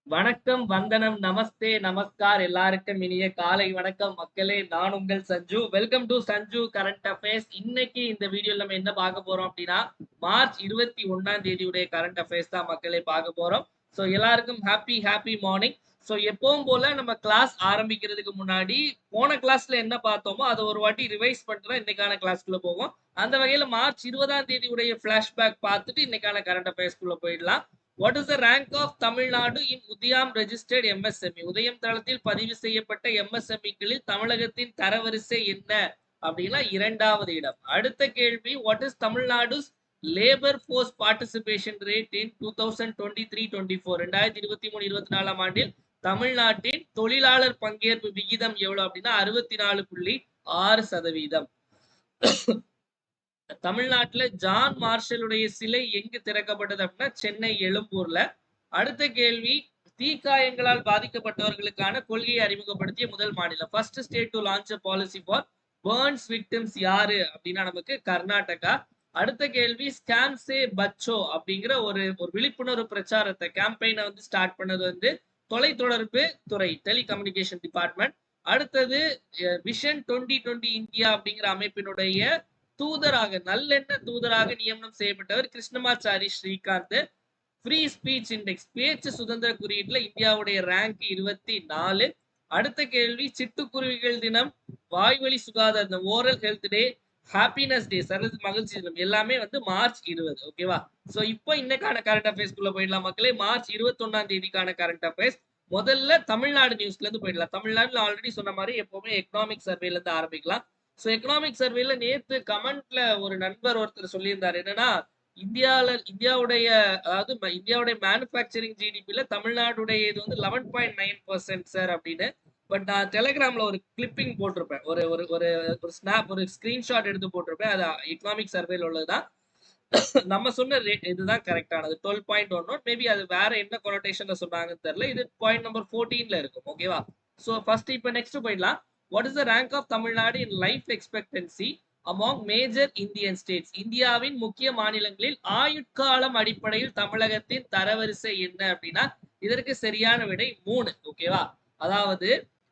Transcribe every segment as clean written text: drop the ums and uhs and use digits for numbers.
வணக்கம், வந்தனம், நமஸ்தே, நமஸ்கார். எல்லாருக்கும் இனிய காலை வணக்கம் மக்களே. நான் உங்கள் Sanju. Welcome to Sanju current affairs. இன்னைக்கு இந்த வீடியோல நம்ம என்ன பார்க்க போறோம் அப்படின்னா, மார்ச் 21ஆம் தேதியுடைய கரண்ட் அஃபேர்ஸ் தான் மக்களே பார்க்க போறோம். ஸோ எல்லாருக்கும் ஹாப்பி மார்னிங். ஸோ எப்பவும் போல நம்ம கிளாஸ் ஆரம்பிக்கிறதுக்கு முன்னாடி போன கிளாஸ்ல என்ன பார்த்தோமோ அதை ஒரு வாட்டி ரிவைஸ் பண்ணிட்டு தான் இன்னைக்கான கிளாஸ்க்குள்ள போவோம். அந்த வகையில மார்ச் 20ஆம் தேதியுடைய பிளாஷ்பேக் பார்த்துட்டு இன்னைக்கான கரண்ட் அஃபேர்ஸ்க்குள்ள போயிடலாம். What is the rank of Tamil Nadu in Udyam registered MSME? உதயம் தளத்தில் பதிவு செய்யப்பட்ட எம்எஸ்எம்இக்களில் தமிழகத்தின் தரவரிசை என்ன அப்படின்னா 2வது இடம். அடுத்த கேள்வி, what is Tamil Nadu labour force participation rate in 2023-24? 2023-24 ஆண்டில் தமிழ்நாட்டின் தொழிலாளர் பங்கேற்பு விகிதம் எவ்வளவு அப்படின்னா 64.6%. தமிழ்நாட்டுல ஜான் மார்ஷலுடைய சிலை எங்கு திறக்கப்பட்டது அப்படின்னா சென்னை எழும்பூர்ல. அடுத்த கேள்வி, தீக்காயங்களால் பாதிக்கப்பட்டவர்களுக்கான கொள்கையை அறிமுகப்படுத்திய முதல் மாநிலம். First state to launch a policy for Burns victims யாரு அப்படின்னா நமக்கு கர்நாடகா. அடுத்த கேள்வி, ஸ்கேம் சே பச்சோ அப்படிங்கிற ஒரு விழிப்புணர்வு பிரச்சாரத்தை கேம்பெயினை ஸ்டார்ட் பண்ணது தொலைத்தொடர்பு துறை, டெலிகம்யூனிகேஷன் டிபார்ட்மெண்ட். அடுத்தது விஷன் 2020 இந்தியா அப்படிங்கிற அமைப்பினுடைய தூதராக நல்லெண்ண தூதராக நியமனம் செய்யப்பட்டவர் Krishnamachari Srikanth. Free speech index பேச்சு சுதந்திர குறியீட்டுல இந்தியாவுடைய ரேங்க் 24. அடுத்த கேள்வி, சிட்டுக்குருவிகள் தினம், வாய்வழி சுகாதார ஓரல் ஹெல்த் டே, ஹாப்பினஸ் டே, சரது மகிழ்ச்சி தினம் எல்லாமே மார்ச் 20. ஓகேவா? சோ இப்போ இன்னைக்கான கரண்ட் அஃபேர்ஸ்க்குள்ள போயிடலாம் மக்களே. மார்ச் 21ஆம் தேதிக்கான கரண்ட் அஃபேர்ஸ். முதல்ல தமிழ்நாடு நியூஸ்ல இருந்து போயிடலாம். தமிழ்நாடுல ஆல்ரெடி சொன்ன மாதிரி எப்பவுமே எக்கனாமிக் சர்வேல இருந்து ஆரம்பிக்கலாம். ஸோ எக்கனாமிக் சர்வேல நேத்து கமெண்ட்ல ஒரு நண்பர் ஒருத்தர் சொல்லியிருந்தார் என்னன்னா, இந்தியாவுடைய அதாவது இந்தியாவுடைய மேனுஃபேக்சரிங் ஜிடிபில தமிழ்நாடுடைய இது 11.9% சார் அப்படின்னு. பட் நான் டெலிகிராம்ல ஒரு கிளிப்பிங் போட்டிருப்பேன், ஒரு ஒரு ஒரு ஒரு ஸ்னாப், ஒரு ஸ்கிரீன்ஷாட் எடுத்து போட்டிருப்பேன். அது எக்கனாமிக் சர்வேல உள்ளதுதான். நம்ம சொன்ன ரேட் இதுதான் கரெக்டானது 12.1. மேபி அது வேற என்ன கொனோட்டேஷன்ல சொன்னாங்கன்னு தெரியல. இது பாயிண்ட் நம்பர் 14ல இருக்கும். ஓகேவா? சோ ஃபர்ஸ்ட் இப்போ நெக்ஸ்ட் போயிடலாம். What is the rank of Tamil Nadu in life expectancy among major Indian states? இந்தியாவின் முக்கிய மாநிலங்களில் ஆயுட்காலம் அடிப்படையில் தமிழகத்தின் தரவரிசை என்ன அப்படின்னா இதற்கு சரியான விடை 3. ஓகேவா? அதாவது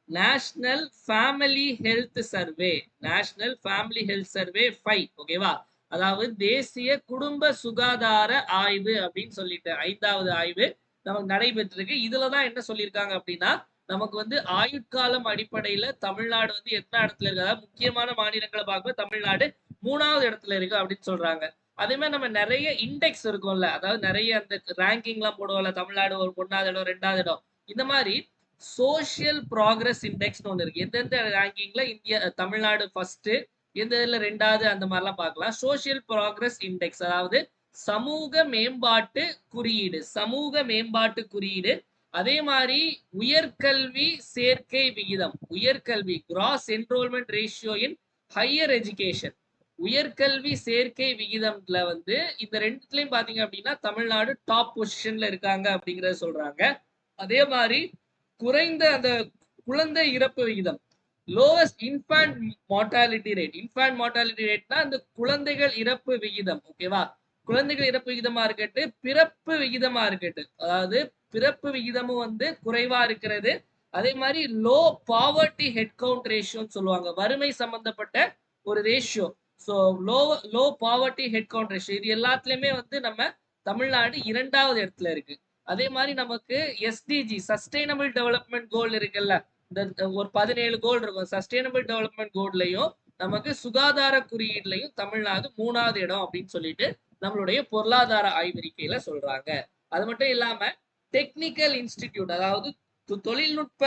national family health survey, national family health survey 5. ஓகேவா? அதாவது தேசிய குடும்ப சுகாதார ஆய்வு அப்படின்னு சொல்லிட்டு 5வது ஆய்வு நமக்கு நடைபெற்றிருக்கு. இதுலதான் என்ன சொல்லியிருக்காங்க அப்படின்னா நமக்கு ஆயுட்காலம் அடிப்படையில தமிழ்நாடு எத்தனை இடத்துல இருக்கு, அதாவது முக்கியமான மாநிலங்களை பார்க்கும்போது தமிழ்நாடு 3வது இடத்துல இருக்கு அப்படின்னு சொல்றாங்க. அதே மாதிரி நம்ம நிறைய இண்டெக்ஸ் இருக்கும்ல, அதாவது நிறைய அந்த ரேங்கிங் எல்லாம் போடுவோம்ல, தமிழ்நாடு ஒரு 1வது இடம் 2வது இடம், இந்த மாதிரி சோசியல் ப்ராக்ரஸ் இண்டெக்ஸ் ஒன்று இருக்கு. எந்தெந்த ரேங்கிங்ல இந்தியா தமிழ்நாடு ஃபர்ஸ்ட், எந்த இதுல 2வது, அந்த மாதிரிலாம் பார்க்கலாம். சோசியல் ப்ராக்ரஸ் இண்டெக்ஸ் அதாவது சமூக மேம்பாட்டு குறியீடு, சமூக மேம்பாட்டு குறியீடு. அதே மாதிரி உயர்கல்வி சேர்க்கை விகிதம், உயர்கல்வி cross enrolment ratio in higher education, உயர்கல்வி சேர்க்கை விகிதம்ல இந்த ரெண்டுத்துலயும் பாத்தீங்க அப்படின்னா தமிழ்நாடு டாப் பொசிஷன்ல இருக்காங்க அப்படிங்கறத சொல்றாங்க. அதே மாதிரி குறைந்த அந்த குழந்தை இறப்பு விகிதம், lowest infant mortality rate, infant mortality ரேட்னா அந்த குழந்தைகள் இறப்பு விகிதம். ஓகேவா? குழந்தைகள் இறப்பு விகிதமா இருக்கட்டு, பிறப்பு விகிதமா இருக்கட்டு, அதாவது பிறப்பு விகிதமும் குறைவா இருக்கிறது. அதே மாதிரி லோ பாவர்ட்டி ஹெட் கவுண்ட் ரேஷியோன்னு சொல்லுவாங்க, வறுமை சம்பந்தப்பட்ட ஒரு ratio. So low poverty head count ratio, இது எல்லாத்துலயுமே நம்ம தமிழ்நாடு 2வது இடத்துல இருக்கு. அதே மாதிரி நமக்கு எஸ்டிஜி சஸ்டைனபிள் டெவலப்மெண்ட் கோல் இருக்குல்ல, இந்த ஒரு 17 கோல் இருக்கும். சஸ்டைனபிள் டெவலப்மெண்ட் கோல்லையும் நமக்கு சுகாதார குறியீடுலையும் தமிழ்நாடு 3வது இடம் அப்படின்னு சொல்லிட்டு நம்மளுடைய பொருளாதார ஆய்வறிக்கையில சொல்றாங்க. அது மட்டும் இல்லாம டெக்னிக்கல் இன்ஸ்டிடியூட், அதாவது தொழில்நுட்ப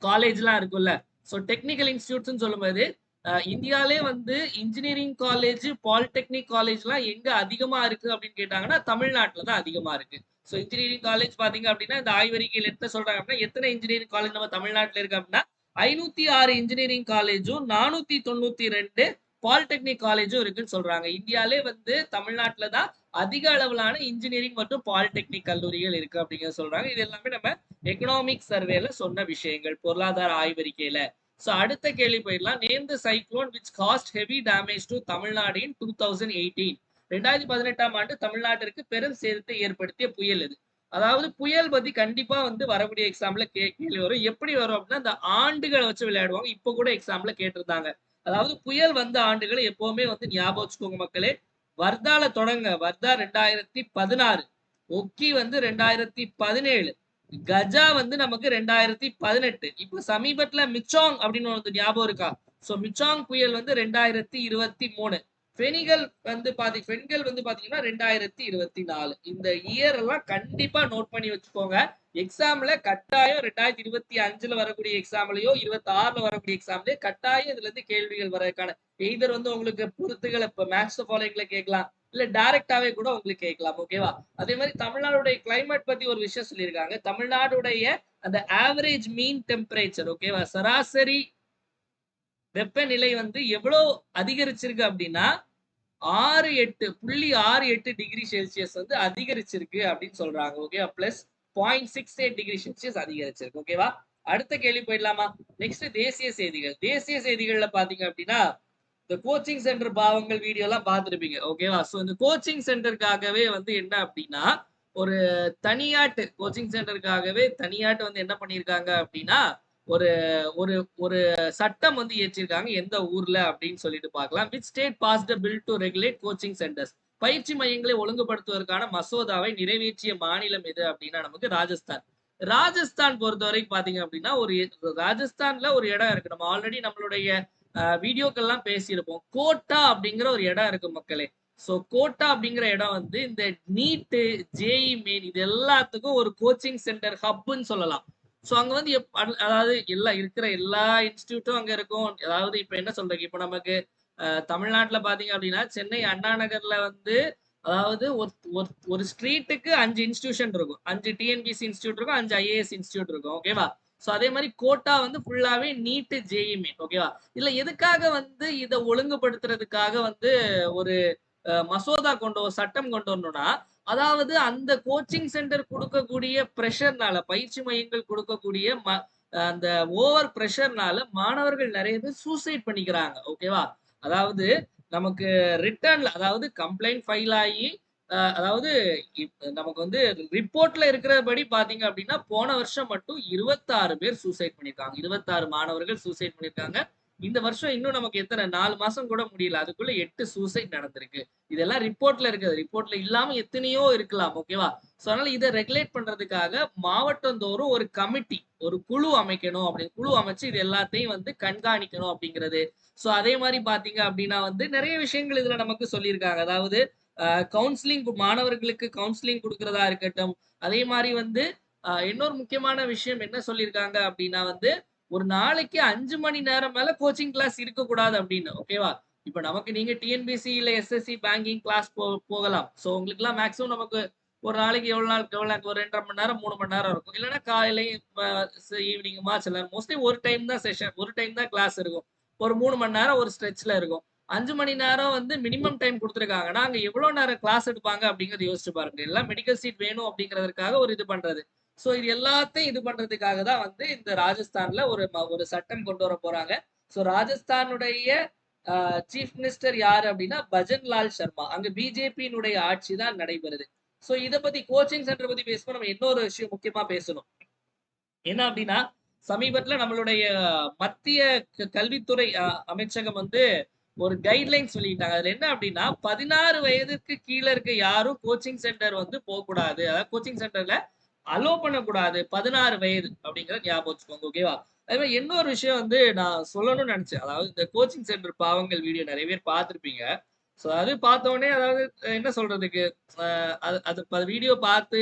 காலேஜ் எல்லாம் இருக்குல்ல, ஸோ டெக்னிக்கல் இன்ஸ்டிடியூட்ஸ் சொல்லும்போது இந்தியாலே இன்ஜினியரிங் காலேஜ், பாலிடெக்னிக் காலேஜ் எல்லாம் எங்க அதிகமா இருக்கு அப்படின்னு கேட்டாங்கன்னா தமிழ்நாட்டுல தான் அதிகமா இருக்கு. ஸோ இன்ஜினியரிங் காலேஜ் பாத்தீங்க அப்படின்னா இந்த ஆய்வறிக்கையில் என்ன சொல்றாங்க அப்படின்னா எத்தனை இன்ஜினியரிங் காலேஜ் நம்ம தமிழ்நாட்டுல இருக்கு அப்படின்னா 506 இன்ஜினியரிங் காலேஜும் 492 பாலிடெக்னிக் காலேஜும் இருக்குன்னு சொல்றாங்க. இந்தியாலே தமிழ்நாட்டுல தான் அதிக அளவிலான இன்ஜினியரிங் மற்றும் பாலிடெக்னிக் கல்லூரிகள் இருக்கு அப்படிங்கிறத சொல்றாங்க. இது எல்லாமே நம்ம எக்கனாமிக் சர்வேல சொன்ன விஷயங்கள், பொருளாதார ஆய்வறிக்கையில. சோ அடுத்த கேள்வி போயிடலாம். Name the cyclone which caused heavy damage to Tamil Nadu in 2018. 2018ஆம் ஆண்டு தமிழ்நாட்டிற்கு பெரும் சேதத்தை ஏற்படுத்திய புயல் இது. அதாவது புயல் பத்தி கண்டிப்பா வந்து வரக்கூடிய எக்ஸாம்ல கேள்வி வரும். எப்படி வரும் அப்படின்னா, இந்த ஆண்டுகள வச்சு விளையாடுவாங்க. இப்ப கூட எக்ஸாம்ல கேட்டிருந்தாங்க. அதாவது புயல் வந்த ஆண்டுகள எப்பவுமே வந்து ஞாபகம் வச்சுக்கோங்க மக்களே. வர்தால தொடங்க. வர்தா 2016, ஒக்கி வந்து 2017, கஜா வந்து நமக்கு 2018. இப்ப சமீபத்துல மிச்சாங் அப்படின்னு ஒண்ணு ஞாபகம் இருக்கா? சோ மிச்சாங் புயல் வந்து 2023. பெண்கள் வந்து பாத்தீங்கன்னா 2024. இந்த இயர் எல்லாம் கண்டிப்பா நோட் பண்ணி வச்சுக்கோங்க. எக்ஸாம்ல கட்டாயம் 2025ல வரக்கூடிய எக்ஸாம்லயோ 26ல வரக்கூடிய எக்ஸாம்லயோ கட்டாயம் இதுல இருந்து கேள்விகள் வரதுக்கான எய்தர் வந்து உங்களுக்கு பொறுத்துகளை இப்ப மேக்ஸ் ஃபாலோயிங்ல கேட்கலாம், இல்ல டைரக்டாவே கூட உங்களுக்கு கேட்கலாம். ஓகேவா? அதே மாதிரி தமிழ்நாடுடைய கிளைமேட் பத்தி ஒரு விஷயம் சொல்லியிருக்காங்க. தமிழ்நாடுடைய அந்த ஆவரேஜ் மீன் டெம்பரேச்சர், ஓகேவா, சராசரி வெப்பநிலை வந்து எவ்வளவு அதிகரிச்சிருக்கு அப்படின்னா 6.8 டிகிரி செல்சியஸ் வந்து அதிகரிச்சிருக்கு அப்படின்னு சொல்றாங்க. ஓகேவா? பிளஸ் 0.68 டிகிரி செல்சியஸ் அதிகரிச்சிருக்கு. ஓகேவா? அடுத்த கேள்வி போயிடலாமா? நெக்ஸ்ட் தேசிய செய்திகள். தேசிய செய்திகள்ல பாத்தீங்க அப்படின்னா இந்த கோச்சிங் சென்டர் பாவங்கள் வீடியோ எல்லாம் பார்த்துருப்பீங்க. ஓகேவா? சோ இந்த கோச்சிங் சென்டருக்காகவே வந்து என்ன அப்படின்னா ஒரு தனியாட்டு கோச்சிங் சென்டருக்காகவே தனியாட்டு வந்து என்ன பண்ணியிருக்காங்க அப்படின்னா ஒரு ஒரு ஒரு சட்டம் வந்து இயற்றிருக்காங்க. எந்த ஊர்ல அப்படின்னு சொல்லிட்டு பார்க்கலாம். Which state passed a bill to regulate coaching centres? பயிற்சி மையங்களை ஒழுங்குபடுத்துவதற்கான மசோதாவை நிறைவேற்றிய மாநிலம் எது அப்படின்னா நமக்கு ராஜஸ்தான். ராஜஸ்தான் பொறுத்த வரைக்கும் பாத்தீங்க அப்படின்னா ராஜஸ்தான்ல ஒரு இடம் இருக்கு. நம்ம ஆல்ரெடி நம்மளுடைய வீடியோக்கெல்லாம் பேசியிருப்போம். கோட்டா அப்படிங்கிற ஒரு இடம் இருக்கு மக்களே. சோ கோட்டா அப்படிங்கிற இடம் வந்து இந்த நீட்டு, ஜேஇ மெயின் இது எல்லாத்துக்கும் ஒரு கோச்சிங் சென்டர் ஹப்னு சொல்லலாம். சோ அங்க வந்து அதாவது இருக்கிற எல்லா இன்ஸ்டிடியூட்டும் அங்க இருக்கும். அதாவது இப்ப என்ன சொல்றீங்க, இப்ப நமக்கு தமிழ்நாட்டுல பாத்தீங்க அப்படின்னா சென்னை அண்ணா நகர்ல வந்து அதாவது ஒரு ஸ்ட்ரீட்டுக்கு 5 இன்ஸ்டிடியூஷன் இருக்கும். 5 டிஎன்பிசி இன்ஸ்டிடியூட் இருக்கும், 5 ஐஏஎஸ் இன்ஸ்டிடியூட் இருக்கும். ஓகேவா? சோ அதே மாதிரி கோட்டா வந்து ஃபுல்லாவே நீட்டு, ஜேஇ மெயின். ஓகேவா? இல்ல எதுக்காக வந்து இதை ஒழுங்குபடுத்துறதுக்காக வந்து ஒரு மசோதா சட்டம் கொண்டு வரணும்னா, அதாவது அந்த கோச்சிங் சென்டர் கொடுக்கக்கூடிய பிரஷர்னால, பயிற்சி மையங்கள் கொடுக்கக்கூடிய அந்த ஓவர் பிரஷர்னால மாணவர்கள் நிறைய பேர் சூசைட் பண்ணிக்கிறாங்க. ஓகேவா? அதாவது நமக்கு ரிட்டர்ன்ல அதாவது கம்ப்ளைண்ட் ஃபைல் ஆகி அதாவது நமக்கு வந்து ரிப்போர்ட்ல இருக்கிறபடி பாத்தீங்க அப்படின்னா போன வருஷம் மட்டும் 26 பேர் சூசைட் பண்ணிருக்காங்க. 26 மாணவர்கள் சூசைட் பண்ணிருக்காங்க. இந்த வருஷம் இன்னும் நமக்கு எத்தனை 4 மாசம் கூட முடியல, அதுக்குள்ள 8 சூசைட் நடந்திருக்கு. இதெல்லாம் ரிப்போர்ட்ல இருக்குது. ரிப்போர்ட்ல இல்லாம எத்தனையோ இருக்கலாம். ஓகேவா? சோ அதனால இதை ரெகுலேட் பண்றதுக்காக மாவட்டந்தோறும் ஒரு கமிட்டி, ஒரு குழு அமைக்கணும். அப்படி குழு அமைச்சு இது எல்லாத்தையும் வந்து கண்காணிக்கணும் அப்படிங்கிறது. சோ அதே மாதிரி பாத்தீங்க அப்படின்னா வந்து நிறைய விஷயங்கள் இதுல நமக்கு சொல்லியிருக்காங்க. அதாவது கவுன்சிலிங் மாணவர்களுக்கு கவுன்சிலிங் கொடுக்கறதா இருக்கட்டும். அதே மாதிரி வந்து இன்னொரு முக்கியமான விஷயம் என்ன சொல்லியிருக்காங்க அப்படின்னா வந்து ஒரு நாளைக்கு 5 மணி நேரம் மேல கோச்சிங் கிளாஸ் இருக்கக்கூடாது அப்படின்னு. ஓகேவா? இப்ப நமக்கு நீங்க டிஎன்பிசி இல்ல எஸ்எஸ்சி பேங்கிங் கிளாஸ் போகலாம். சோ உங்களுக்கு எல்லாம் மேக்ஸிமம் நமக்கு ஒரு நாளைக்கு எவ்வளவு ஒரு 2.5 மணி நேரம் 3 மணி நேரம் இருக்கும். இல்லைன்னா காலையிலையும் ஈவினிங்குமா சில மோஸ்ட்லி ஒரு டைம் தான் செஷன், ஒரு டைம் தான் கிளாஸ் இருக்கும். ஒரு 3 மணி நேரம் ஒரு ஸ்ட்ரெச்ல இருக்கும். 5 மணி நேரம் வந்து மினிமம் டைம் கொடுத்துருக்காங்கன்னா அங்க எவ்வளவு நேரம் கிளாஸ் எடுப்பாங்க அப்படிங்கறது யோசிச்சு பாருங்க. எல்லாம் மெடிக்கல் சீட் வேணும் அப்படிங்கிறதுக்காக ஒரு இது பண்றது. சோ இது எல்லாத்தையும் இது பண்றதுக்காக தான் வந்து இந்த ராஜஸ்தான்ல ஒரு சட்டம் கொண்டு வர போறாங்க. சோ ராஜஸ்தானுடைய சீஃப் மினிஸ்டர் யாரு அப்படின்னா பஜன்லால் சர்மா. அங்க பிஜேபியினுடைய ஆட்சி தான் நடைபெறுது. சோ இத பத்தி கோச்சிங் சென்டர் பத்தி பேசும்போது நம்ம இன்னொரு விஷயம் முக்கியமா பேசணும். என்ன அப்படின்னா சமீபத்துல நம்மளுடைய மத்திய கல்வித்துறை அமைச்சகம் வந்து ஒரு கைட்லைன்ஸ் வெளியிட்டாங்க. அதுல என்ன அப்படின்னா 16 வயதுக்கு கீழே இருக்க யாரும் கோச்சிங் சென்டர் வந்து போகக்கூடாது. அதாவது கோச்சிங் சென்டர்ல அலோ பண்ணக்கூடாது 16 வயது அப்படிங்கிற ஞாபகம் வச்சுக்கோங்க. ஓகேவா? அதே மாதிரி இன்னொரு விஷயம் வந்து நான் சொல்லணும்னு நினைச்சேன். அதாவது இந்த கோச்சிங் சென்டர் பாவங்கள் வீடியோ நிறைய பேர் பார்த்திருப்பீங்க. சோ அது பார்த்த உடனே அதாவது என்ன சொல்றதுக்கு அது வீடியோ பார்த்து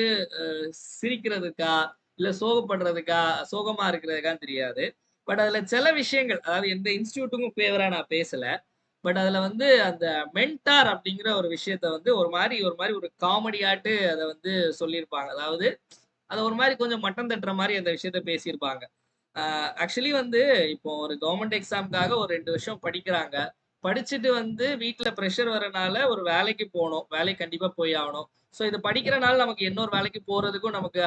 சிரிக்கிறதுக்கா இல்ல சோகப்படுறதுக்கா சோகமா இருக்கிறதுக்கான்னு தெரியாது. பட் அதுல சில விஷயங்கள் அதாவது எந்த இன்ஸ்டிடியூட்டுக்கும் ஃபேவரா நான் பேசல. பட் அதுல வந்து அந்த மென்டார் அப்படிங்கிற ஒரு விஷயத்த வந்து ஒரு மாதிரி ஒரு காமெடியாட்டு அதை வந்து சொல்லியிருப்பாங்க. அதாவது அத ஒரு மாதிரி கொஞ்சம் மட்டம் தட்டுற மாதிரி அந்த விஷயத்த பேசியிருப்பாங்க. ஆக்சுவலி வந்து இப்போ ஒரு கவர்மெண்ட் எக்ஸாம்க்காக ஒரு 2 வருஷம் படிக்கிறாங்க. படிச்சுட்டு வந்து வீட்ல பிரஷர் வரனால ஒரு வேலைக்கு போணும். வேலைக்கு கண்டிப்பா போய் ஆகணும். சோ இது படிக்கிறனால நமக்கு இன்னொரு வேலைக்கு போறதுக்கும் நமக்கு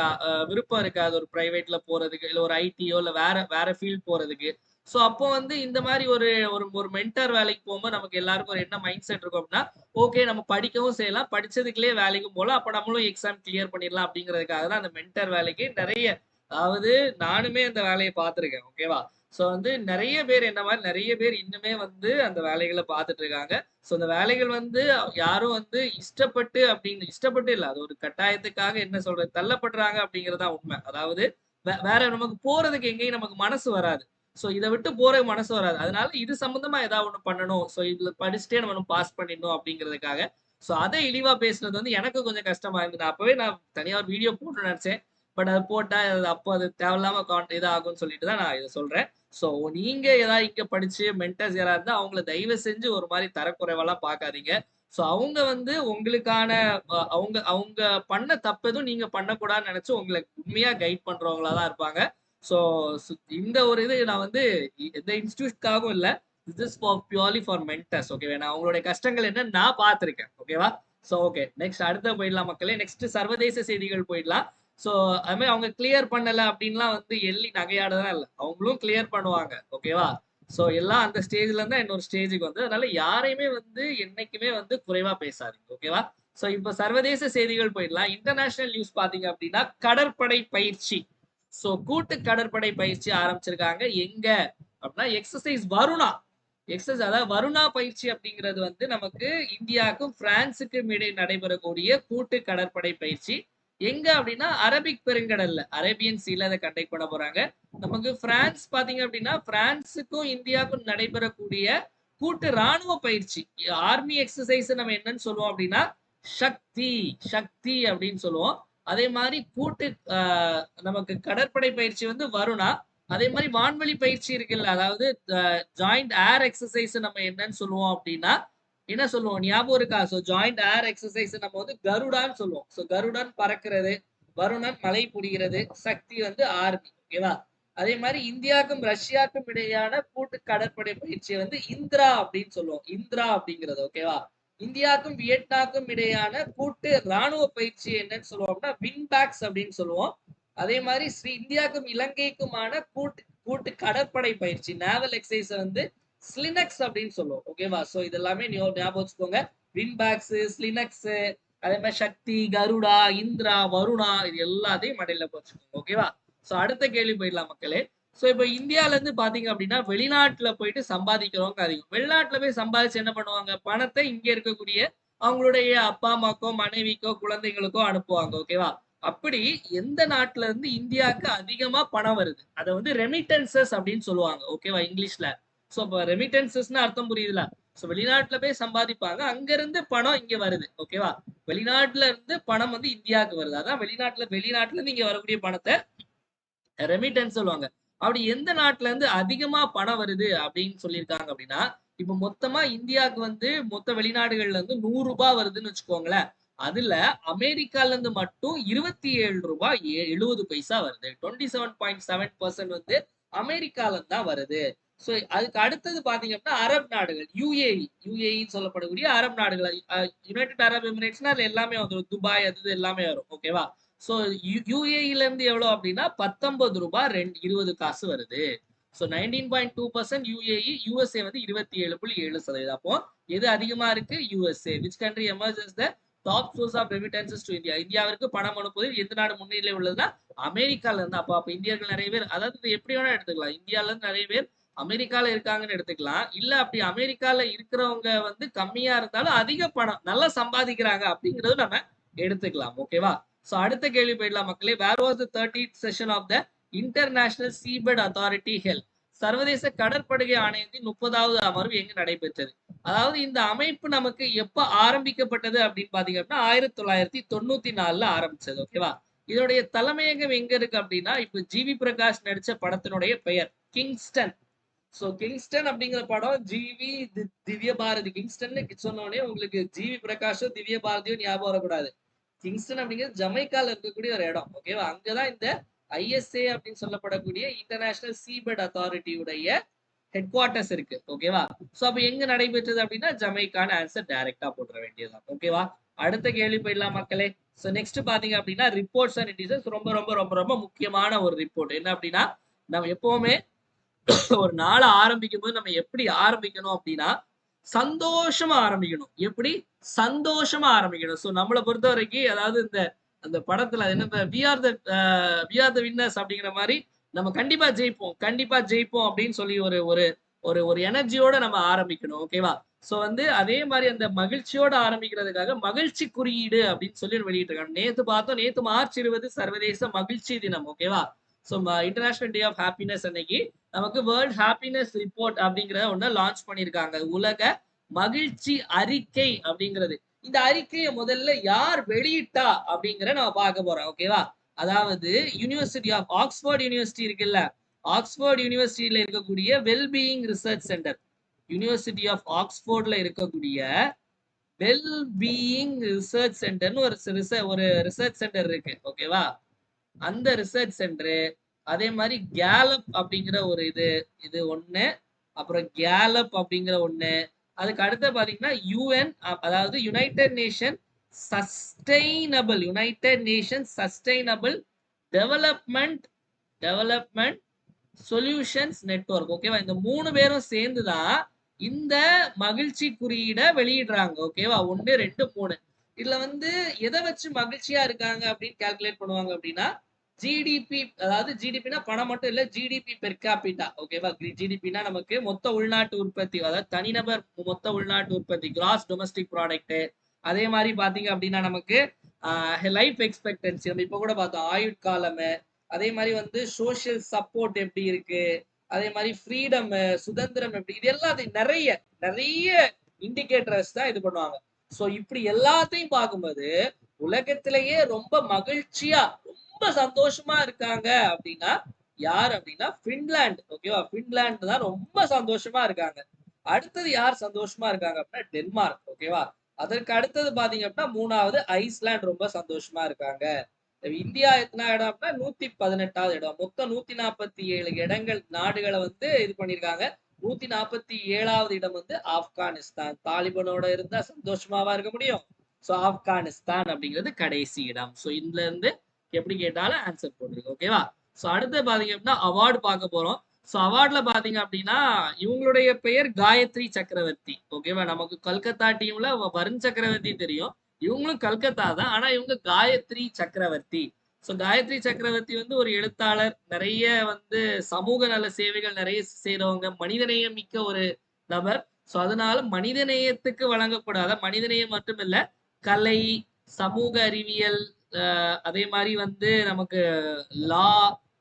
விருப்பம் இருக்காது. ஒரு பிரைவேட்ல போறதுக்கு, இல்ல ஒரு ஐடியோ இல்ல வேற வேற ஃபீல்ட் போறதுக்கு. சோ அப்போ வந்து இந்த மாதிரி ஒரு ஒரு ஒரு மென்டர் வேலைக்கு போகும்போது நமக்கு எல்லாருக்கும் ஒரு என்ன மைண்ட் செட் இருக்கும் அப்படின்னா, ஓகே நம்ம படிக்கவும் செய்யலாம், படிச்சதுக்குள்ளே வேலைக்கும் போகலாம், அப்ப நம்மளும் எக்ஸாம் கிளியர் பண்ணிடலாம் அப்படிங்கிறதுக்காக தான் அந்த மென்டர் வேலைக்கு நிறைய, அதாவது நானுமே அந்த வேலையை பார்த்திருக்கேன். ஓகேவா? சோ வந்து நிறைய பேர் என்ன மாதிரி நிறைய பேர் இன்னுமே வந்து அந்த வேலைகளை பார்த்துட்டு இருக்காங்க. சோ அந்த வேலைகள் வந்து யாரும் வந்து இஷ்டப்பட்டு அப்படின்னு இஷ்டப்பட்டு இல்ல, அது ஒரு கட்டாயத்துக்காக என்ன சொல்றது தள்ளப்படுறாங்க அப்படிங்கறதுதான் உண்மை. அதாவது வேற நமக்கு போறதுக்கு எங்கேயும் நமக்கு மனசு வராது. சோ இத விட்டு போறதுக்கு மனசு வராது. அதனால இது சம்பந்தமா ஏதாவது ஒண்ணு பண்ணணும். சோ இதுல படிச்சுட்டே நம்ம பாஸ் பண்ணிடணும் அப்படிங்கிறதுக்காக. சோ அதை இழிவா பேசுனது வந்து எனக்கு கொஞ்சம் கஷ்டமா இருந்தது. அப்பவே நான் தனியா ஒரு வீடியோ போடணும்னு நினைச்சேன். பட் அது போட்டா அப்போ அது தேவையில்லாம இதாகும்னு சொல்லிட்டு தான் நான் இத சொல்றேன். சோ நீங்க ஏதாவது இங்க படிச்சு மென்டர்ஸ் யாராவது இருந்தா அவங்கள தயவு செஞ்சு ஒரு மாதிரி தரக்குறைவெல்லாம் பார்க்காதீங்க. சோ அவங்க வந்து உங்களுக்கான அவங்க அவங்க பண்ண தப்பு எதுவும் நீங்க பண்ணக்கூடாதுன்னு நினைச்சு உங்களை உண்மையா கைட் பண்றவங்களா தான் இருப்பாங்க. சோ இந்த ஒரு இது நான் வந்து எந்த இன்ஸ்டிடியூட்காகவும் இல்ல. This is for purely for mentors. ஓகேவா? நான் அவங்களுடைய கஷ்டங்கள் என்ன நான் பார்த்திருக்கேன். ஓகேவா? So okay. நெக்ஸ்ட் அடுத்த போயிடலாம் மக்களே. நெக்ஸ்ட் சர்வதேச செய்திகள் போயிடலாம். சோ அது மாதிரி அவங்க கிளியர் பண்ணல அப்படின்லாம் வந்து எள்ளி நகையாடதான் இல்ல. அவங்களும் கிளியர் பண்ணுவாங்க. ஓகேவா? சோ எல்லாம் அந்த ஸ்டேஜ்ல இருந்தா இன்னொரு ஸ்டேஜுக்கு வந்து அதனால யாரையுமே வந்து என்னைக்குமே வந்து குறைவா பேசாதீங்க. ஓகேவா? சோ இப்ப சர்வதேச செய்திகள் போயிடலாம். இன்டர்நேஷனல் நியூஸ் பாத்தீங்க அப்படின்னா கடற்படை பயிற்சி. சோ கூட்டு கடற்படை பயிற்சி ஆரம்பிச்சிருக்காங்க. எங்க அப்படின்னா எக்ஸசைஸ் வருணா. எக்ஸசைஸ் அதாவது வருணா பயிற்சி அப்படிங்கிறது வந்து நமக்கு இந்தியாவுக்கும் பிரான்சுக்கும் இடையே நடைபெறக்கூடிய கூட்டு கடற்படை பயிற்சி. எங்க அப்படின்னா அரபிக் பெருங்கடல்ல அரேபியன் சீல அதை கண்டக்ட் பண்ண போறாங்க. நமக்கு பிரான்ஸ் பாத்தீங்க அப்படின்னா பிரான்சுக்கும் இந்தியாவுக்கும் நடைபெறக்கூடிய கூட்டு ராணுவ பயிற்சி ஆர்மி எக்ஸசைஸ் நம்ம என்னன்னு சொல்லுவோம் அப்படின்னா சக்தி சக்தி அப்படின்னு சொல்லுவோம். அதே மாதிரி கூட்டு நமக்கு கடற்படை பயிற்சி வந்து வருணா. அதே மாதிரி வான்வெளி பயிற்சி இருக்குல்ல, அதாவது ஜாயிண்ட் ஏர் எக்ஸசைஸ் நம்ம என்னன்னு சொல்லுவோம் அப்படின்னா என்ன சொல்லுவோம் ஞாபகம் இருக்கா? சோ ஜாயிண்ட் ஏர் எக்ஸசைஸ் நம்ம வந்து கருடான்னு சொல்லுவோம். சோ கருடன் பறக்கிறது, வருணன் மலை புடிகிறது, சக்தி வந்து ஆர்மி. ஓகேவா? அதே மாதிரி இந்தியாவுக்கும் ரஷ்யாவுக்கும் இடையான கூட்டு கடற்படை பயிற்சியை வந்து இந்திரா அப்படின்னு சொல்லுவோம். இந்திரா அப்படிங்கிறது. ஓகேவா? இந்தியாவுக்கும் வியட்நாமுக்கும் இடையான கூட்டு ராணுவ பயிற்சி என்னன்னு சொல்லுவோம்னா வின்பேக்ஸ் அப்படின்னு சொல்லுவோம். அதே மாதிரி இந்தியாவுக்கும் இலங்கைக்குமான கூட்டு கூட்டு கடற்படை பயிற்சி நேவல் எக்ஸசைஸ் வந்து ஸ்லினக்ஸ் அப்படின்னு சொல்லுவோம். ஓகேவா? சோ இது எல்லாமே ஞாபகம் வச்சுக்கோங்க. வின்பேக்ஸ், ஸ்லினக்ஸ், அதே மாதிரி சக்தி, கருடா, இந்திரா, வருணா இது எல்லாத்தையும் மடையில வச்சுக்கோங்க. ஓகேவா? சோ அடுத்த கேள்வி போயிடலாம் மக்களே. சோ இப்ப இந்தியால இருந்து பாத்தீங்க அப்படின்னா வெளிநாட்டுல போயிட்டு சம்பாதிக்கிறவங்க அதிகம். வெளிநாட்டுல போய் சம்பாதிச்சு என்ன பண்ணுவாங்க? பணத்தை இங்க இருக்கக்கூடிய அவங்களுடைய அப்பா அம்மாக்கோ மனைவிக்கோ குழந்தைகளுக்கோ அனுப்புவாங்க. ஓகேவா? அப்படி எந்த நாட்டுல இருந்து இந்தியாவுக்கு அதிகமா பணம் வருது அதை வந்து ரெமிட்டன்சஸ் அப்படின்னு சொல்லுவாங்க. ஓகேவா? இங்கிலீஷ்ல. சோ இப்ப ரெமிட்டன்சஸ்னு அர்த்தம் புரியுதுல? சோ வெளிநாட்டுல போய் சம்பாதிப்பாங்க, அங்க இருந்து பணம் இங்க வருது. ஓகேவா? வெளிநாட்டுல இருந்து பணம் வந்து இந்தியாவுக்கு வருது. அதான் வெளிநாட்டுல இருந்து இங்க வரக்கூடிய பணத்தை ரெமிட்டன்ஸ் சொல்லுவாங்க. அப்படி எந்த நாட்டுல இருந்து அதிகமா பணம் வருது அப்படின்னு சொல்லியிருக்காங்க அப்படின்னா, இப்ப மொத்தமா இந்தியாவுக்கு வந்து மொத்த வெளிநாடுகள்ல இருந்து ரூ. 100 வருதுன்னு வச்சுக்கோங்களேன். அதுல அமெரிக்கால இருந்து மட்டும் ரூ. 27.70 வருது. 27.7% வந்து அமெரிக்கால இருந்து தான் வருது. சோ அதுக்கு அடுத்தது பாத்தீங்க அப்படின்னா அரபு நாடுகள் யுஏஇ சொல்லப்படக்கூடிய அரபு நாடுகள், யுனைடெட் அரப் எமிரேட்ஸ்னா அதுல எல்லாமே வந்துடும். துபாய் அது எல்லாமே வரும். ஓகேவா? சோ யுஏஇல இருந்து எவ்வளவு அப்படின்னா $19.20 வருது. சோ 19.2% யுஏஇ, யுஎஸ்ஏ வந்து 27.7%. அப்போ எது அதிகமா இருக்கு? USA. Which country emerges the top source of remittances to India? இந்தியாவிற்கு பணம் அனுப்புவதில் எந்த நாடு முன்னிலை உள்ளதுன்னா அமெரிக்கால இருந்து. அப்ப இந்தியர்கள் நிறைய பேர், அதாவது எப்படி வேணா எடுத்துக்கலாம். இந்தியால இருந்து நிறைய பேர் அமெரிக்கால இருக்காங்கன்னு எடுத்துக்கலாம். இல்ல அப்படி அமெரிக்கால இருக்கிறவங்க வந்து கம்மியா இருந்தாலும் அதிக பணம் நல்லா சம்பாதிக்கிறாங்க அப்படிங்கறது நம்ம எடுத்துக்கலாம். ஓகேவா? சோ அடுத்த கேள்வி போயிடலாம் மக்களே. Where was the 30th session of the international seabed authority held? சர்வதேச கடற்படை ஆணையத்தின் 30வது அமர்வு எங்கு நடைபெற்றது? அதாவது இந்த அமைப்பு நமக்கு எப்ப ஆரம்பிக்கப்பட்டது அப்படின்னு பாத்தீங்க அப்படின்னா 1994ல ஆரம்பிச்சது. ஓகேவா? இதனுடைய தலைமையகம் எங்க இருக்கு அப்படின்னா இப்ப ஜிவி பிரகாஷ் நடிச்ச படத்தினுடைய பெயர் கிங்ஸ்டன். சோ கிங்ஸ்டன் அப்படிங்கிற படம் ஜிவி திவ்ய பாரதி. கிங்ஸ்டன் சொன்னோடனே உங்களுக்கு ஜிவி பிரகாஷும் திவ்ய பாரதியும் ஞாபகம் வரக்கூடாது. கிங்ஸ்டன் அப்படிங்கிறது ஜமைக்கால இருக்கக்கூடிய ஒரு இடம். ஓகேவா? அங்கதான் இந்த ஐஎஸ்ஏ அப்படின்னு சொல்லப்படக்கூடிய இன்டர்நேஷனல் சீபெட் அத்தாரிட்டியுடைய ஹெட் குவார்டர்ஸ் இருக்கு. ஓகேவா? சோ அப்ப எங்க நடைபெற்றது அப்படின்னா ஜமைக்கான ஆன்சர் டைரக்டா போட்டுற வேண்டியதுதான். ஓகேவா? அடுத்த கேள்வி போயிடலாம் மக்களே. சோ நெக்ஸ்ட் பாத்தீங்க அப்படின்னா ரிப்போர்ட்ஸ் அண்ட் இண்டிசஸ் ரொம்ப ரொம்ப ரொம்ப ரொம்ப முக்கியமான ஒரு ரிப்போர்ட். என்ன அப்படின்னா நம்ம எப்பவுமே ஒரு நாளை ஆரம்பிக்கும் போது நம்ம எப்படி ஆரம்பிக்கணும் அப்படின்னா சந்தோஷமா ஆரம்பிக்கணும். எப்படி சந்தோஷமா ஆரம்பிக்கணும். சோ நம்மளை பொறுத்த வரைக்கும் அதாவது இந்த அந்த படத்துல என்ன வி ஆர் த வின்னர்ஸ் அப்படிங்கிற மாதிரி நம்ம கண்டிப்பா ஜெயிப்போம் கண்டிப்பா ஜெயிப்போம் அப்படின்னு சொல்லி ஒரு ஒரு ஒரு ஒரு எனர்ஜியோட நம்ம ஆரம்பிக்கணும். ஓகேவா? சோ வந்து அதே மாதிரி அந்த மகிழ்ச்சியோட ஆரம்பிக்கிறதுக்காக மகிழ்ச்சி குறியீடு அப்படின்னு சொல்லி வெளியிட்டு இருக்காங்க. நேத்து பார்த்தோம். நேத்து மார்ச் 20 சர்வதேச மகிழ்ச்சி தினம். ஓகேவா? So international day of happiness அன்னைக்கு நமக்கு வேர்ல்ட் ஹாப்பினஸ் ரிப்போர்ட் அப்படிங்கறத ஒண்ணு லான்ச் பண்ணிருக்காங்க. உலக மகிழ்ச்சி அறிக்கை அப்படிங்கிறது. இந்த அறிக்கையை முதல்ல யார் வெளியிட்டா அப்படிங்கிற நம்ம பார்க்க போறோம். ஓகேவா? அதாவது யூனிவர்சிட்டி ஆஃப் ஆக்ஸ்போர்ட் யூனிவர்சிட்டி இருக்குல்ல, ஆக்ஸ்போர்ட் யூனிவர்சிட்டியில இருக்கக்கூடிய wellbeing research centre, university of ஆக்ஸ்போர்ட்ல இருக்கக்கூடிய வெல்பீயிங் ரிசர்ச் சென்டர்னு ஒரு ரிசர்ச் சென்டர் இருக்கு. ஓகேவா? அந்த ரிசர்ச் சென்டர் அதே மாதிரி கேலப் அப்படிங்கிற ஒரு இது ஒண்ணு, அப்புறம் கேலப் அப்படிங்கிற ஒண்ணு, அதுக்கு அடுத்து பாத்தீங்கன்னா யுஎன், அதாவது United nation sustainable development solutions network. ஓகேவா? இந்த 3 பேரும் சேர்ந்துதான் இந்த மகிழ்ச்சி குறியீட வெளியிடுறாங்க. ஓகேவா? 1 2 3. இதுல வந்து எதை வச்சு மகிழ்ச்சியா இருக்காங்க அப்படின்னு கால்குலேட் பண்ணுவாங்க அப்படின்னா ஜிடிபி, அதாவது ஜிடிபினா பணம் மட்டும் இல்ல, ஜிடிபி பெர் கேபிட்டா. ஓகேவா? ஜிடிபினா நமக்கு மொத்த உள்நாட்டு உற்பத்தி, அதாவது தனிநபர் மொத்த உள்நாட்டு உற்பத்தி, கிராஸ் டொமஸ்டிக் ப்ராடக்ட். அதே மாதிரி பாத்தீங்க அப்படின்னா நமக்கு லைஃப் எக்ஸ்பெக்டன்சி, நம்ம இப்ப கூட பார்த்தோம் ஆயுட்காலம். அதே மாதிரி வந்து சோசியல் சப்போர்ட் எப்படி இருக்கு, அதே மாதிரி ஃப்ரீடம் சுதந்திரம் எப்படி, இது எல்லாத்தையும் நிறைய நிறைய இண்டிகேட்டர்ஸ் தான் இது பண்ணுவாங்க. சோ இப்படி எல்லாத்தையும் பார்க்கும்போது உலகத்திலேயே ரொம்ப மகிழ்ச்சியா ரொம்ப சந்தோஷமா இருக்காங்க அப்படின்னா யார் அப்படின்னா பின்லாந்து. ஓகேவா? பின்லாந்து தான் ரொம்ப சந்தோஷமா இருக்காங்க. அடுத்தது யார் சந்தோஷமா இருக்காங்க அப்படின்னா டென்மார்க். ஓகேவா? அதற்கு அடுத்தது பாத்தீங்க அப்படின்னா 3வது ஐஸ்லாந்து ரொம்ப சந்தோஷமா இருக்காங்க. இந்தியா எத்தனை இடம் அப்படின்னா 118வது இடம். மொத்தம் 147 இடங்கள் நாடுகளை வந்து இது பண்ணிருக்காங்க. 147வது இடம் வந்து ஆப்கானிஸ்தான். தாலிபனோட இருந்தா சந்தோஷமாவா இருக்க முடியும்? சோ ஆப்கானிஸ்தான் அப்படிங்கிறது கடைசி இடம். சோ இதுல இருந்து எப்படி கேட்டாலும் ஆன்சர் போட்டுருக்கு. ஓகேவா? சோ அடுத்து பாத்தீங்க அப்படின்னா அவார்டு பார்க்க போறோம். சோ அவார்ட்ல பாத்தீங்க அப்படின்னா இவங்களுடைய பெயர் காயத்ரி சக்கரவர்த்தி. ஓகேவா? நமக்கு கல்கத்தா டீம்ல வருண் சக்கரவர்த்தி தெரியும். இவங்களும் கல்கத்தா தான். ஆனா இவங்க காயத்ரி சக்கரவர்த்தி. சோ காயத்ரி சக்கரவர்த்தி வந்து ஒரு எழுத்தாளர், நிறைய வந்து சமூக நல சேவைகள் நிறைய செய்றவங்க, மனிதநேயம் மிக்க ஒரு நபர். சோ அதனால மனிதநேயத்துக்கு வழங்கக்கூடாத, மனிதநேயம் மட்டும் இல்ல, கலை, சமூக அறிவியல், அதே மாதிரி வந்து நமக்கு லா,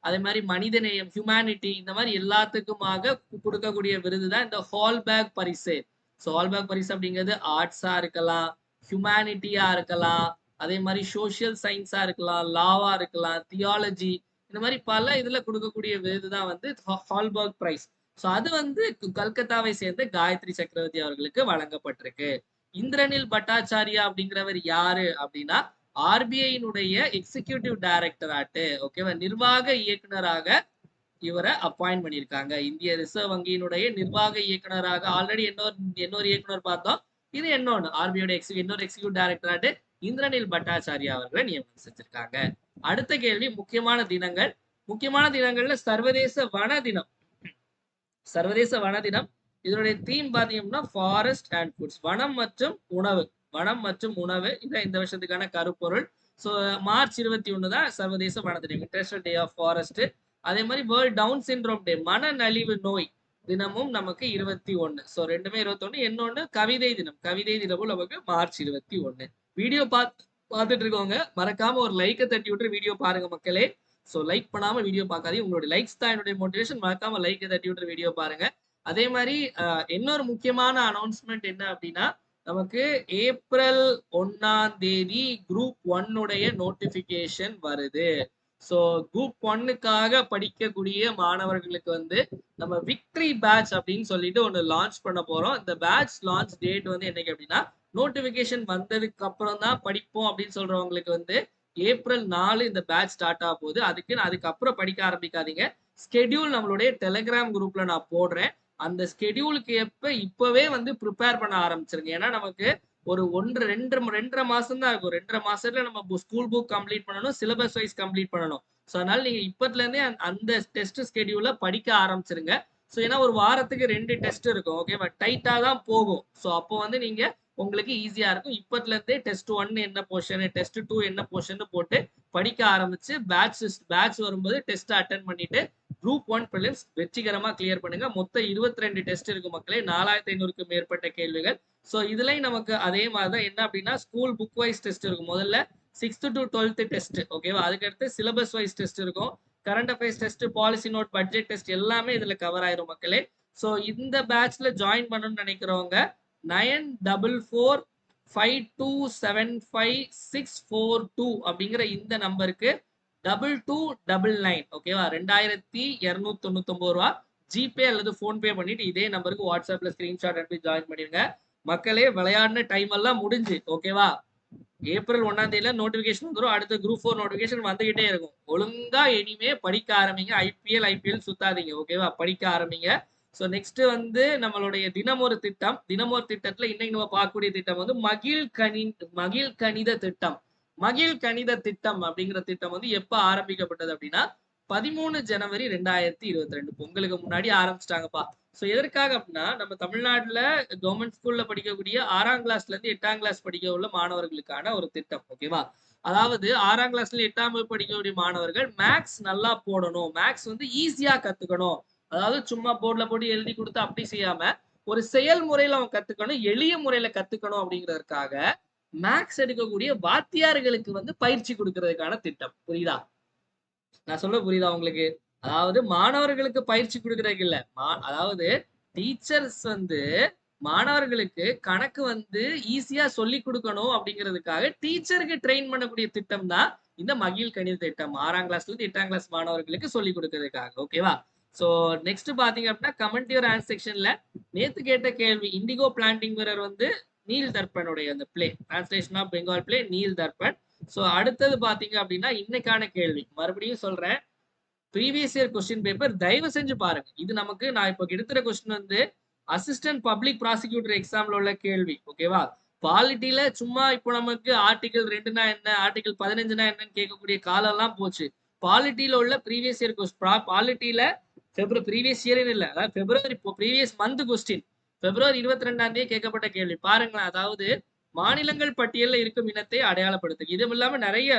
அதே மாதிரி மனிதநேயம், ஹியூமனிட்டி, இந்த மாதிரி எல்லாத்துக்குமாக கொடுக்கக்கூடிய விருது தான் இந்த ஹால்பேக் பரிசு. ஸோ ஹால்பேக் பரிசு அப்படிங்கிறது ஆர்ட்ஸா இருக்கலாம், ஹியூமனிட்டியா இருக்கலாம், அதே மாதிரி சோசியல் சயின்ஸா இருக்கலாம், லாவா இருக்கலாம், தியாலஜி, இந்த மாதிரி பல இதுல கொடுக்கக்கூடிய விருது தான் வந்து ஹால்பர்க் பிரைஸ். ஸோ அது வந்து கல்கத்தாவை சேர்ந்த காயத்ரி சக்கரவர்த்தி அவர்களுக்கு வழங்கப்பட்டிருக்கு. இந்திரனில் பட்டாச்சாரியா அப்படிங்கிறவர் யாரு அப்படின்னா ஆர்பிஐனுடைய எக்ஸிகியூட்டிவ் டைரக்டராட்டு, ஓகேவா, நிர்வாக இயக்குனராக இவரை அப்பாயிண்ட் பண்ணியிருக்காங்க. இந்திய ரிசர்வ் வங்கியினுடைய நிர்வாக இயக்குனராக ஆல்ரெடி இன்னொரு இயக்குனர் பார்த்தோம். இது இன்னொன்னு ஆர்பிஐயோட இன்னொரு எக்ஸிகியூட்டிவ் டைரக்டராட்டு இந்திரனில் பட்டாச்சாரியா அவர்களை நியமனம் செஞ்சிருக்காங்க. அடுத்த கேள்வி முக்கியமான தினங்கள். முக்கியமான தினங்கள்ல சர்வதேச வன தினம். சர்வதேச வன தினம் இதனுடைய தீம் பாத்தீங்கன்னா ஃபாரஸ்ட் அண்ட் ஃபுட்ஸ், வனம் மற்றும் உணவு. வனம் மற்றும் உணவு இதான் இந்த வருஷத்துக்கான கருப்பொருள். ஸோ மார்ச் 21 தான் சர்வதேச வன தினம், இன்டர்நேஷனல் டே ஆஃப் ஃபாரஸ்ட். அதே மாதிரி வேர்ல்ட் டவுன் சிண்ட்ரோம் டே, மனநலிவு நோய் தினமும் நமக்கு 21. ஸோ ரெண்டுமே 21. இன்னொன்னு கவிதை தினம், கவிதை தினமும் நமக்கு மார்ச் 21. வீடியோ பார்த்துட்டு இருக்கவங்க மறக்காம ஒரு லைக்கை தட்டி விட்டு வீடியோ பாருங்க மக்களே. ஸோ லைக் பண்ணாம வீடியோ பார்க்காதீங்க. உங்களுடைய லைக்ஸ் தான் என்னுடைய மோட்டிவேஷன். மறக்காம லைக்கை தட்டி விட்டு வீடியோ பாருங்க. அதே மாதிரி இன்னொரு முக்கியமான அனௌன்ஸ்மெண்ட் என்ன அப்படின்னா நமக்கு ஏப்ரல் 1ஆம் தேதி குரூப் 1 உடைய நோட்டிபிகேஷன் வருது. ஸோ குரூப் 1க்காக படிக்கக்கூடிய மாணவர்களுக்கு வந்து நம்ம விக்டரி பேட்ச் அப்படின்னு சொல்லிட்டு ஒன்று லான்ச் பண்ண போறோம். இந்த பேட்ச் லான்ச் டேட் வந்து என்னைக்கு அப்படின்னா நோட்டிபிகேஷன் வந்ததுக்கு அப்புறம் தான் படிப்போம் அப்படின்னு சொல்றவங்களுக்கு வந்து ஏப்ரல் 4 இந்த பேட்ச் ஸ்டார்ட் ஆக போகுது. அதுக்கப்புறம் படிக்க ஆரம்பிக்காதீங்க. ஸ்கெடியூல் நம்மளுடைய டெலிகிராம் குரூப்ல நான் போடுறேன். அந்த ஸ்கெடியூலுக்கு இப்பவே வந்து ப்ரிப்பேர் பண்ண ஆரம்பிச்சிருங்க. ஏன்னா நமக்கு ஒரு 2.5 மாசம் தான் இருக்கும். 2.5 மாசத்துல நம்ம ஸ்கூல் புக் கம்ப்ளீட் பண்ணணும், சிலபஸ் வைஸ் கம்ப்ளீட் பண்ணணும். ஸோ அதனால நீங்க இப்பத்துல இருந்தே அந்த டெஸ்ட் ஸ்கெடியூல படிக்க ஆரம்பிச்சிருங்க. ஸோ ஏன்னா ஒரு வாரத்துக்கு 2 டெஸ்ட் இருக்கும். ஓகேவா? டைட்டா தான் போகும். ஸோ அப்போ வந்து நீங்க உங்களுக்கு ஈஸியா இருக்கும். இப்பத்துல இருந்தே டெஸ்ட் 1 என்ன போர்ஷன், டெஸ்ட் 2 என்ன போர்ஷன் போட்டு படிக்க ஆரம்பிச்சு பேட்ச் வரும்போது டெஸ்ட் அட்டென்ட் பண்ணிட்டு குரூப் 1 பிலிம்ஸ் வெற்றிகரமா கிளியர் பண்ணுங்க. மொத்தம் 22 டெஸ்ட் இருக்கு மக்களே. 4500க்கும் மேற்பட்ட கேள்விகள். ஸோ இதுலயும் நமக்கு அதே மாதிரி தான். என்ன அப்படின்னா ஸ்கூல் புக் வைஸ் டெஸ்ட் இருக்கும். முதல்ல 6th to 12th டெஸ்ட். ஓகேவா? அதுக்கடுத்து சிலபஸ் வைஸ் டெஸ்ட் இருக்கும். Current affairs test, policy note, budget test எல்லாமே இதுல கவர் ஆயிரும் மக்களே. ஸோ இந்த பேட்ச்ல ஜாயின் பண்ணணும்னு நினைக்கிறவங்க 9245275642 அப்படிங்கிற இந்த நம்பருக்கு 2299 ஓகேவா? 2299 ரூபா ஜிபே அல்லது போன்பே பண்ணிட்டு இதே நம்பருக்கு வாட்ஸ்அப்ல ஸ்கிரீன்ஷாட் அனுப்பி ஜாயின் பண்ணிருங்க. மக்களே விளையாடின டைம் எல்லாம் முடிஞ்சு. ஓகேவா? ஏப்ரல் 1ஆம் தேதியில நோட்டிபிகேஷன் வந்துடும். அடுத்த குரூப் 4 நோட்டிபிகேஷன் வந்துகிட்டே இருக்கும். ஒழுங்கா இனிமே படிக்க ஆரம்பிங்க. ஐபிஎல் சுத்தாதீங்க. ஓகேவா? படிக்க ஆரம்பிங்க. ஸோ நெக்ஸ்ட் வந்து நம்மளுடைய தினமொரு திட்டம். தினமொரு திட்டத்துல இன்னைக்கு நம்ம பார்க்கக்கூடிய திட்டம் வந்து மகிழ் கணித திட்டம். மகிழ் கணித திட்டம் அப்படிங்கிற திட்டம் வந்து எப்ப ஆரம்பிக்கப்பட்டது அப்படின்னா 13 ஜனவரி 2022 பொங்கலுக்கு முன்னாடி ஆரம்பிச்சிட்டாங்கப்பா. ஸோ எதற்காக அப்படின்னா நம்ம தமிழ்நாட்டுல கவர்மெண்ட் ஸ்கூல்ல படிக்கக்கூடிய 6ஆம் கிளாஸ்ல இருந்து 8ஆம் கிளாஸ் படிக்க உள்ள மாணவர்களுக்கான ஒரு திட்டம். ஓகேவா? அதாவது 6ஆம் கிளாஸ்ல 8ஆம் வகுப்பு படிக்கக்கூடிய மாணவர்கள் மேக்ஸ் நல்லா போடணும், மேக்ஸ் வந்து ஈஸியா கத்துக்கணும். அதாவது சும்மா போர்ட்ல போட்டு எழுதி கொடுத்து அப்படி செய்யாம ஒரு செயல்முறையில அவன் கத்துக்கணும், எளிய முறையில கத்துக்கணும் அப்படிங்கிறதுக்காக மேக்ஸ் எடுக்கக்கூடிய வாத்தியார்களுக்கு வந்து பயிற்சி கொடுக்கறதுக்கான திட்டம். புரியுதா? நான் சொல்ல புரியுதா உங்களுக்கு? அதாவது மாணவர்களுக்கு பயிற்சி கொடுக்கறதுக்கு இல்ல. அதாவது டீச்சர்ஸ் வந்து மாணவர்களுக்கு கணக்கு வந்து ஈஸியா சொல்லி கொடுக்கணும் அப்படிங்கிறதுக்காக டீச்சருக்கு ட்ரெயின் பண்ணக்கூடிய திட்டம் தான் இந்த மகிழ் கணித திட்டம். 6ஆம் கிளாஸ்ல இருந்து 8ஆம் கிளாஸ் மாணவர்களுக்கு சொல்லி கொடுக்கறதுக்காக. ஓகேவா? சோ நெக்ஸ்ட் பாத்தீங்க அப்படின்னா கமெண்ட் யுவர் ஆன்சர் செக்ஷன்ல நேத்து கேட்ட கேள்வி இண்டிகோ பிளான்டிங் மிரர் வந்து நீல் தர்பனுடைய அந்த play translation of Bengal play Neel Darpan. So அடுத்தது பாத்தீங்க அப்படின்னா இன்னைக்கான கேள்வி மறுபடியும் சொல்றேன். ப்ரீவியஸ் இயர் கொஸ்டின் பேப்பர் தயவு செஞ்சு பாருங்க. இது நமக்கு நான் இப்போ எடுத்துற கொஸ்டின் வந்து அசிஸ்டன்ட் பப்ளிக் ப்ராசிக்யூட்டர் எக்ஸாம்ல உள்ள கேள்வி. ஓகேவா? பாலிட்டியில சும்மா இப்போ நமக்கு ஆர்டிகல் 2னா என்ன, ஆர்டிகல் 15னா என்னன்னு கேட்கக்கூடிய காலம் எல்லாம் போச்சு. பாலிட்டியில உள்ள ப்ரீவியஸ் இயர் பாலிட்டியில ப்ரீவியஸ் இயர் இல்ல, அதாவது பிப்ரவரி ப்ரீவியஸ் மந்த் கொஸ்டின் பிப்ரவரி 22ஆம் தேதி கேட்கப்பட்ட கேள்வி பாருங்களேன். அதாவது மாநிலங்கள் பட்டியலில் இருக்கும் இனத்தை அடையாளப்படுத்து. இதுவும் இல்லாம நிறைய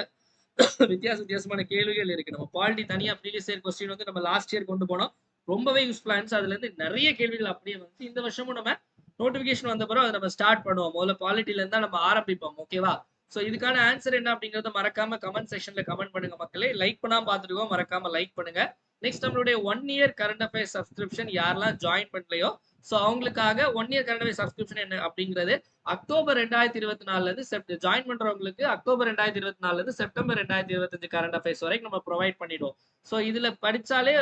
வித்தியாசமான கேள்விகள் இருக்கு. நம்ம பாலிட்டி தனியா ப்ரீவியஸ் இயர் கொஸ்டின் வந்து நம்ம லாஸ்ட் இயர் கொண்டு போனோம். ரொம்பவே யூஸ்ஃபுல்லா இருந்துச்சு. அதுல இருந்து நிறைய கேள்விகள் அப்படியே வந்து இந்த வருஷமும் நம்ம நோட்டிபிகேஷன் வந்த பிறகு அதை நம்ம ஸ்டார்ட் பண்ணுவோம். முதல்ல பாலிட்டில இருந்தா நம்ம ஆரம்பிப்போம். ஓகேவா? சோ இதுக்கான ஆன்சர் என்ன அப்படிங்கறத மறக்காம கமெண்ட் செக்ஷன்ல கமெண்ட் பண்ணுங்க மக்களே. லைக் பண்ணாம பாத்துருக்கோம், மறக்காம லைக் பண்ணுங்க. நெக்ஸ்ட் நம்மளுடைய 1 இயர் கரண்ட் அஃபேர்ஸ் சப்ஸ்கிரிப்ஷன் யாரெல்லாம் ஜாயின் பண்ணலையோ சோ அவங்களுக்காக 1 இயர் கரண்ட் அஃபேர்ஸ் சப்ஸ்கிரிப்ஷன் என்ன அப்படிங்கிறது அக்டோபர் 2024 இருந்து ஜாயின் பண்றவங்களுக்கு அக்டோபர் 2024 இருந்து செப்டம்பர் 2025 கரண்ட் அஃபேர்ஸ் வரைக்கும் நம்ம ப்ரொவைட் பண்ணிடுவோம். சோ இதுல படிச்சாலே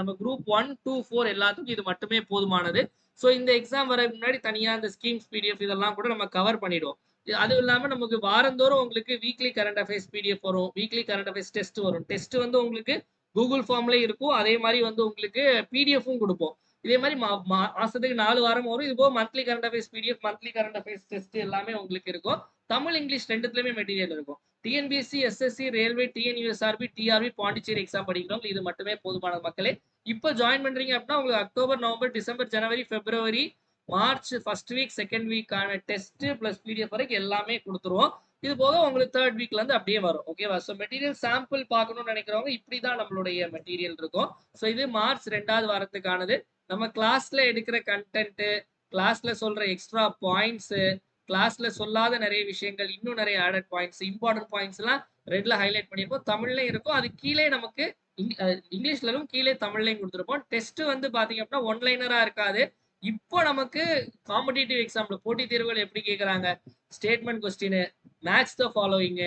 நம்ம குரூப் 1, 2, 4 எல்லாத்துக்கும் இது மட்டுமே போதுமானது. சோ இந்த எக்ஸாம் வர முன்னாடி தனியா இந்த ஸ்கீம்ஸ் பிடிஎஃப் இதெல்லாம் கூட நம்ம கவர் பண்ணிடுவோம். அதுவும் இல்லாம நமக்கு வாரந்தோறும் உங்களுக்கு வீக்லி கரண்ட் அஃபேர்ஸ் பிடிஎஃப் வரும், வீக்லி கரண்ட் அஃபேர்ஸ் டெஸ்ட் வரும். டெஸ்ட் வந்து உங்களுக்கு கூகுள் ஃபார்ம்ல இருக்கும். அதே மாதிரி வந்து உங்களுக்கு பிடிஎஃப்பும் கொடுப்போம். இதே மாதிரி மாசத்துக்கு 4 வாரம் வரும். இது போக monthly current affairs PDF, monthly current affairs test எல்லாமே உங்களுக்கு இருக்கும். தமிழ் இங்கிலீஷ் ரெண்டுத்துலயுமே மெட்டீரியல் இருக்கும். TNPSC, SSC, railway, TNUSRB, TRB, Pondicherry exam படிக்கிறவங்க இது மட்டுமே போதுமான மக்களே. இப்போ ஜாயின் பண்றீங்க அப்படின்னா உங்களுக்கு October, November, December, January, February, March first week, second வீக்கான டெஸ்ட் பிளஸ் பிடிஎஃப் வரைக்கும் எல்லாமே கொடுத்துருவோம். இது போக உங்களுக்கு தேர்ட் வீக்ல இருந்து அப்படியே வரும். ஓகேவா? ஸோ மெட்டீரியல் சாம்பிள் பார்க்கணும்னு நினைக்கிறவங்க இப்படிதான் நம்மளுடைய மெட்டீரியல் இருக்கும். ஸோ இது மார்ச் 2வது வாரத்துக்கானது. நம்ம கிளாஸ்ல எடுக்கிற கண்டென்ட், கிளாஸ்ல சொல்ற எக்ஸ்ட்ரா பாயிண்ட்ஸ், கிளாஸ்ல சொல்லாத நிறைய விஷயங்கள், இன்னும் நிறைய ஆடட் பாயிண்ட்ஸ், இம்பார்ட்டன்ட் பாயிண்ட்ஸ் எல்லாம் ரெட்ல ஹைலைட் பண்ணியிருப்போம். தமிழ்லயும் இருக்கும். அது கீழே நமக்கு இங்கிலீஷ்லயும் கீழே தமிழ்லையும் கொடுத்துருப்போம். டெஸ்ட் வந்து பாத்தீங்க அப்படின்னா ஒன்லைனரா இருக்காது. இப்போ நமக்கு காம்படிட்டிவ் எக்ஸாம்ல போட்டித் தேர்வுகள் எப்படி கேட்கறாங்க, statement question, match the following,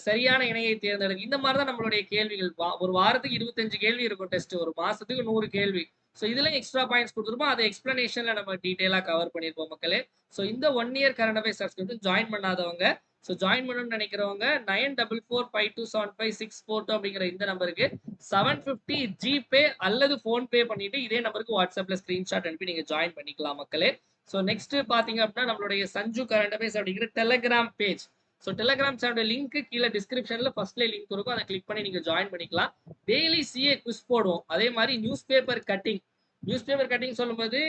சரியான இணையை தேர்ந்தெடுக்க, இந்த மாதிரி தான் நம்மளுடைய கேள்விகள். ஒரு வாரத்துக்கு 25 கேள்வி இருக்கும் டெஸ்ட், ஒரு மாசத்துக்கு 100 கேள்வி. ஸோ இதுல எக்ஸ்ட்ரா பாயிண்ட்ஸ் கொடுத்துருப்போம். அதை எக்ஸ்பிளனேஷன்ல நம்ம டீடைலா கவர் பண்ணிருப்போம் மக்களே. ஸோ இந்த 1 year current affairs subscription join பண்ணாதவங்க, ஸோ ஜாயின் பண்ணணும்னு நினைக்கிறவங்க 9445275642 அப்படிங்கிற இந்த நம்பருக்கு 750 ஜிபே அல்லது போன்பே பண்ணிட்டு இதே நம்பருக்கு வாட்ஸ்அப்ல ஸ்கிரீன்ஷாட் அனுப்பி நீங்க ஜாயின் பண்ணிக்கலாம் மக்களே. ஸோ நெக்ஸ்ட் பாத்தீங்க அப்படின்னா நம்மளுடைய சஞ்சு கரண்ட் அஃபேர்ஸ் அப்படிங்கிற Telegram page. So Telegram channel link கீழே டிஸ்கிரிப்ஷன்ல ஃபர்ஸ்ட்ல லிங்க் இருக்கும். அதை கிளிக் பண்ணி நீங்க ஜாயின் பண்ணிக்கலாம். டெய்லி சிஏ குவிஸ் போடுவோம். அதே மாதிரி news paper cutting, news paper cutting சொல்லும்போது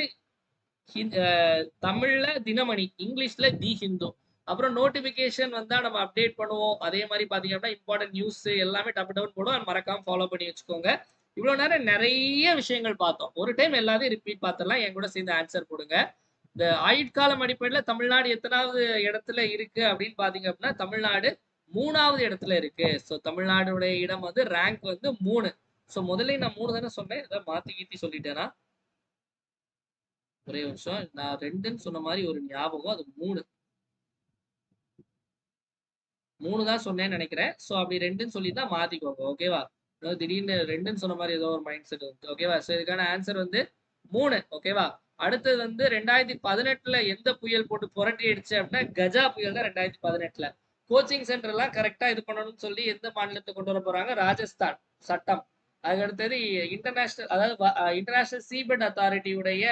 தமிழ்ல தினமணி, இங்கிலீஷ்ல தி ஹிந்து. அப்புறம் நோட்டிபிகேஷன் வந்தா நம்ம அப்டேட் பண்ணுவோம். அதே மாதிரி பாத்தீங்க அப்படின்னா இம்பார்ட்டன்ட் நியூஸ் எல்லாமே டப்பு டவுன் போடும். மறக்காம ஃபாலோ பண்ணி வச்சுக்கோங்க. இவ்வளவு நேரம் நிறைய விஷயங்கள் பார்த்தோம். ஒரு டைம் எல்லாத்தையும் ரிப்பீட் பார்த்துடலாம். என் கூட சேர்ந்து ஆன்சர் கொடுங்க. இந்த ஆயுட்காலம் அடிப்படையில் தமிழ்நாடு எத்தனாவது இடத்துல இருக்கு அப்படின்னு பாத்தீங்க அப்படின்னா தமிழ்நாடு 3வது இடத்துல இருக்கு. ஸோ தமிழ்நாடுடைய இடம் வந்து ரேங்க் வந்து 3. ஸோ முதல்ல நான் 3 தானே சொன்னேன். இதை மாத்தி கீத்தி சொல்லிட்டேனா? ஒரே வருஷம். நான் 2ன்னு சொன்ன மாதிரி ஒரு ஞாபகம். அது 3 தான் சொன்னேன்னு நினைக்கிறேன். ஸோ அப்படி 2ன்னு சொல்லி தான் மாத்திக்கோங்க. ஓகேவா? திடீர்னு 2ன்னு சொன்ன மாதிரி ஏதோ ஒரு மைண்ட் செட் வந்து ஓகேவா? ஸோ இதுக்கான ஆன்சர் வந்து 3. ஓகேவா? அடுத்தது வந்து 2018ல எந்த புயல் போட்டு புரட்டி அடிச்சு அப்படின்னா கஜா புயல் தான் 2018ல. கோச்சிங் சென்டர் எல்லாம் கரெக்டா இது பண்ணணும்னு சொல்லி எந்த மாநிலத்தை கொண்டு வர போறாங்க? ராஜஸ்தான் சட்டம். அதுக்கு அடுத்தது இன்டர்நேஷனல், அதாவது இன்டர்நேஷனல் சீபெட் அத்தாரிட்டியுடைய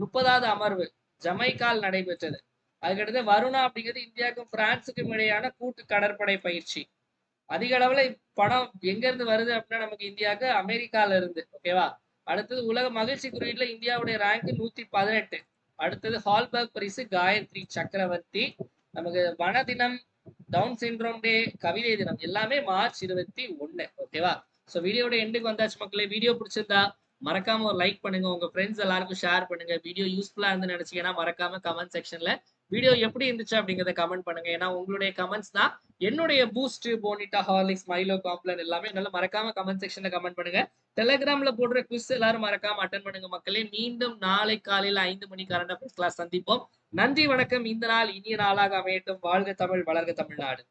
30வது அமர்வு ஜமைக்கால் நடைபெற்றது. அதுக்கடுத்து வருணா அப்படிங்கிறது இந்தியாவுக்கும் பிரான்சுக்கும் இடையான கூட்டு கடற்படை பயிற்சி. அதிக அளவுல பணம் எங்க இருந்து வருது அப்படின்னா நமக்கு இந்தியாவுக்கு அமெரிக்கால இருந்து. ஓகேவா? அடுத்தது உலக மகிழ்ச்சி குறியீட்டுல இந்தியாவுடைய ரேங்க் 118. அடுத்தது ஹால்பர்க் பரிசு காயத்ரி சக்கரவர்த்தி. நமக்கு வன தினம், டவுன் சிண்ட்ரோம் டே, கவிதை தினம் எல்லாமே மார்ச் 21. ஓகேவா? ஸோ வீடியோட எண்டுக்கு வந்தாச்சு மக்களே. வீடியோ பிடிச்சிருந்தா மறக்காம ஒரு லைக் பண்ணுங்க. உங்க ஃப்ரெண்ட்ஸ் எல்லாருக்கும் ஷேர் பண்ணுங்க. வீடியோ யூஸ்ஃபுல்லா இருந்து நினைச்சீங்கன்னா மறக்காம கமெண்ட் செக்ஷன்ல வீடியோ எப்படி இருந்துச்சு அப்படிங்கறத கமெண்ட் பண்ணுங்க. ஏன்னா உங்களுடைய கமெண்ட்ஸ் தான் என்னுடைய பூஸ்ட், போனிட்டா, ஹார்லிக்ஸ், மைலோ, காம்ப்ளன் எல்லாமே என்னால மறக்காம கமெண்ட் செக்ஷன்ல கமெண்ட் பண்ணுங்க. டெலிகிராம்ல போடுற குவிஸ் எல்லாரும் மறக்காம அட்டன் பண்ணுங்க மக்களே. மீண்டும் நாளை காலையில 5 மணி கரண்ட் அஃபேர்ஸ் கிளாஸ் சந்திப்போம். நன்றி, வணக்கம். இந்த நாள் இனிய நாளாக அமையட்டும். வாழ்க தமிழ், வளர்க தமிழ்நாடு.